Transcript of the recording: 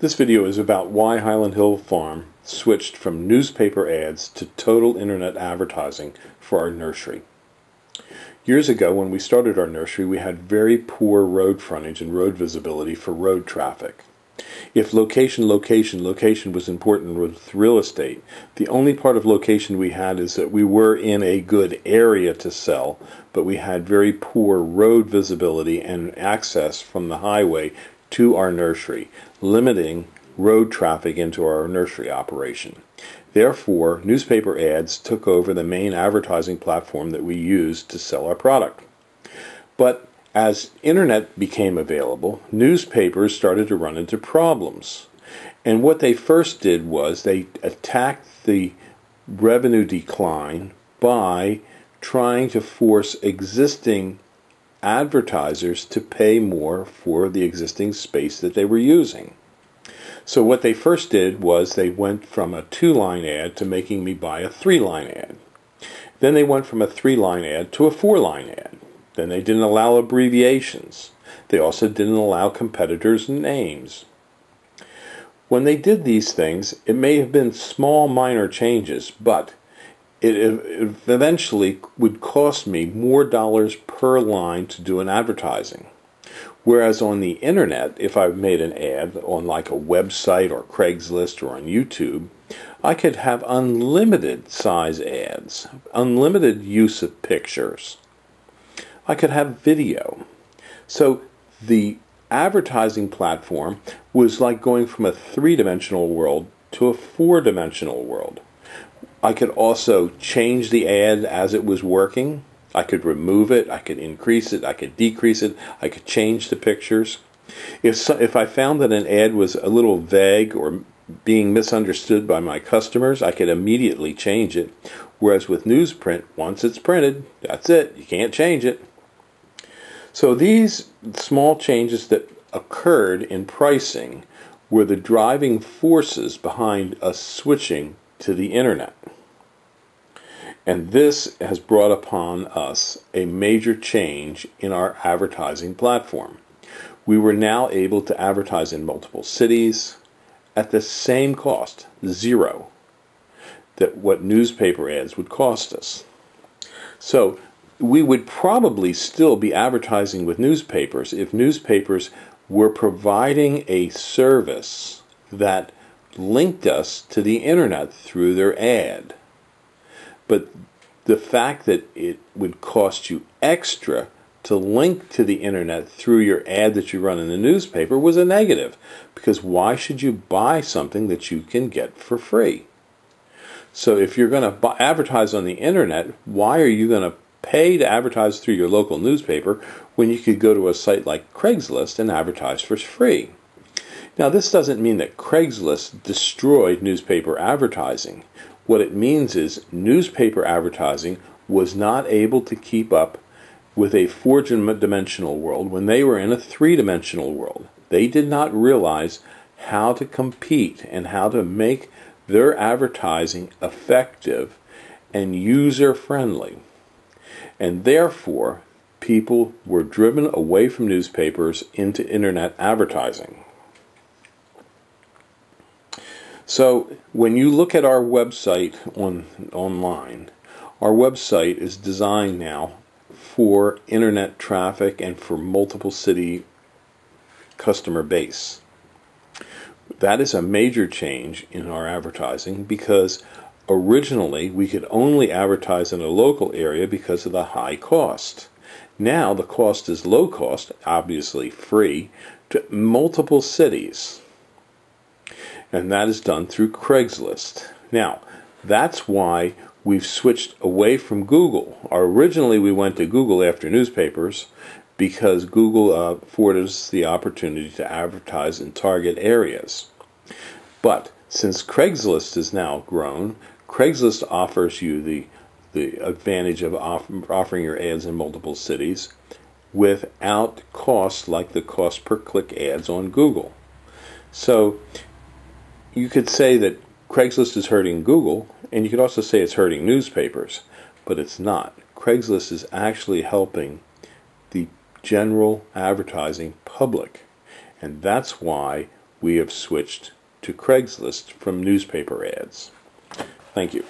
This video is about why Highland Hill Farm switched from newspaper ads to total internet advertising for our nursery. Years ago, when we started our nursery, we had very poor road frontage and road visibility for road traffic. If location was important with real estate, the only part of location we had is that we were in a good area to sell, but we had very poor road visibility and access from the highway to our nursery, limiting road traffic into our nursery operation. Therefore, newspaper ads took over the main advertising platform that we used to sell our product. But as internet became available, newspapers started to run into problems. And what they first did was they attacked the revenue decline by trying to force existing advertisers to pay more for the existing space that they were using. So what they first did was they went from a 2-line ad to making me buy a 3-line ad. Then they went from a 3-line ad to a 4-line ad. Then they didn't allow abbreviations. They also didn't allow competitors' names. When they did these things, it may have been small, minor changes, but it eventually would cost me more dollars per line to do an advertising. Whereas on the internet, if I made an ad on like a website or Craigslist or on YouTube, I could have unlimited size ads, unlimited use of pictures. I could have video. So the advertising platform was like going from a 3-dimensional world to a 4-dimensional world. I could also change the ad as it was working. I could remove it, I could increase it, I could decrease it, I could change the pictures. If I found that an ad was a little vague or being misunderstood by my customers, I could immediately change it. Whereas with newsprint, once it's printed, that's it, you can't change it. So these small changes that occurred in pricing were the driving forces behind us switching to the internet. And this has brought upon us a major change in our advertising platform. We were now able to advertise in multiple cities at the same cost, zero, that what newspaper ads would cost us. So we would probably still be advertising with newspapers if newspapers were providing a service that linked us to the internet through their ad. But the fact that it would cost you extra to link to the internet through your ad that you run in the newspaper was a negative, because why should you buy something that you can get for free? So if you're going to advertise on the internet, why are you going to pay to advertise through your local newspaper when you could go to a site like Craigslist and advertise for free? Now, this doesn't mean that Craigslist destroyed newspaper advertising. What it means is newspaper advertising was not able to keep up with a 4-dimensional world when they were in a 3-dimensional world. They did not realize how to compete and how to make their advertising effective and user-friendly. And therefore, people were driven away from newspapers into internet advertising. So when you look at our website online, our website is designed now for internet traffic and for multiple city customer base. That is a major change in our advertising, because originally we could only advertise in a local area because of the high cost. Now the cost is low cost, obviously free, to multiple cities. And that is done through Craigslist. Now, that's why we've switched away from Google. Originally, we went to Google after newspapers because Google afforded us the opportunity to advertise in target areas. But since Craigslist has now grown, Craigslist offers you the advantage of offering your ads in multiple cities without cost like the cost per click ads on Google. So you could say that Craigslist is hurting Google, and you could also say it's hurting newspapers, but it's not. Craigslist is actually helping the general advertising public, and that's why we have switched to Craigslist from newspaper ads. Thank you.